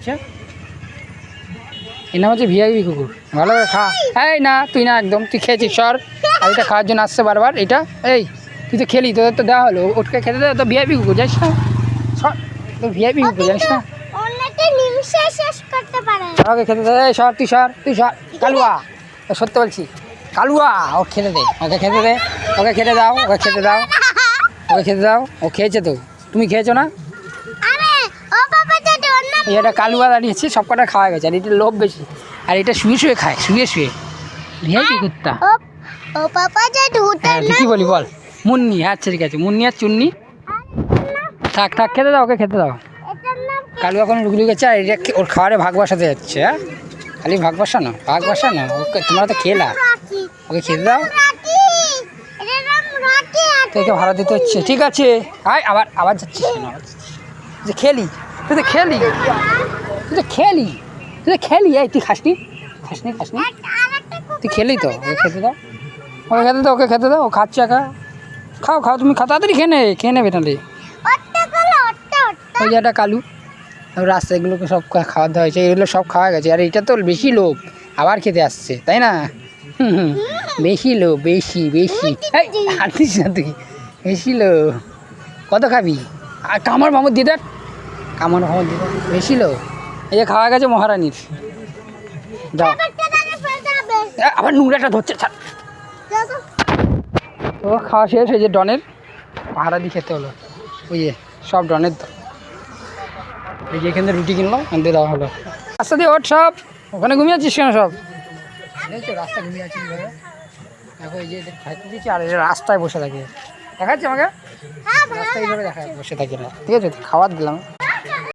হচ্ছে, এর নাম হচ্ছে ভিআইপি কুকুর। ভালো করে খা। এই না তুই না, একদম তুই খেয়েছিস সর। আর এটা খাওয়ার জন্য আসছে বারবার এটা। এই তুই তো খেলি, তোদের তো দেওয়া হলো, ওটকে খেতে দেয় তো। ভিআইপি কুকুর জানিস না, সর, তো ভিআইপি কুকুর জানিস না, ওকে খেতে দে। সর তুই, সর তুই, সর কালুয়া, সত্যি বলছি কালুয়া। ও খেতে দে, ওকে খেতে দে, ওকে খেতে দাও, ওকে খেতে দাও, ওকে খেতে দাও। ও খেয়েছে তো, তুমি খেয়েছো না? এটা কালুয়া দাঁড়িয়েছে, সব কটা খাওয়া গেছে। আর এটা লোভ বেশি, আর এটা শুয়ে শুয়ে খায়, শুয়ে শুয়ে। ভিআইপি কুত্তা। হ্যাঁ কি বলি বল? মুন্নি, আচ্ছা ঠিক আছে, মুন্নি আর চুন্নি। থাক থাক, খেতে দাও, ওকে খেতে দাও। কালুয়া এখন রুগলি গেছে, আর এটা ওর খাবারে ভাগ বসাতে যাচ্ছে। হ্যাঁ খালি ভাগ বসানো, ভাগ বসানো। ওকে তোমরা তো খেলা, ওকে খেতে দাও। তোকে ভাড়া দিতে হচ্ছে, ঠিক আছে। আয় আবার আবার যাচ্ছিস কেন? যে খেলি, তুই তো খেলি, তুই তো খেলি, তুই তো খেলি। এই তুই খাসনি, খাসনি, খাসনি, তুই খেলি তো। ওকে খেতে দাও, ওকে খেতে দাও, ওকে খেতে দাও। ও খাচ্ছে একা। খাও খাও, তুমি তাড়াতাড়ি খেয়ে নেবে নাহলে। ওই যে একটা কালু, রাস্তা এগুলোকে সব খাওয়া দাওয়া হয়েছে, এগুলো সব খাওয়া গেছে। আর এটা তো বেশি লোভ, আবার খেতে আসছে, তাই না? বেশি লোভ, বেশি বেশি। এই হাঁটিস না তুই, বেশি লোভ। কত খাবি? আর কামড় মামুর দিয়ে দেখ, কামড় মামুর দিয়ে দেখ, বেশি লোভ। এই যে খাওয়া গেছে মহারানীর। যাও, আবার নোংরাটা ধরছে, ছাড়। ও খাওয়া শেষ। এই যে ডনের পাহাড়া দিয়ে খেতে হলো। ওই যে সব ডনের তো। এই যে এখান থেকে রুটি কিনলাম, এখান থেকে দেওয়া হলো। রাস্তা দিয়ে ওঠ সব। ওখানে ঘুমিয়ে আছিস কেন সব? রাস্তা ঘুমিয়ে আছিস দেখো, এই যে খাইতে দিচ্ছি, আর এই রাস্তায় বসে থাকে। দেখাচ্ছি আমাকে, রাস্তায় এইভাবে দেখা বসে থাকি না, ঠিক আছে? খাবার দিলাম।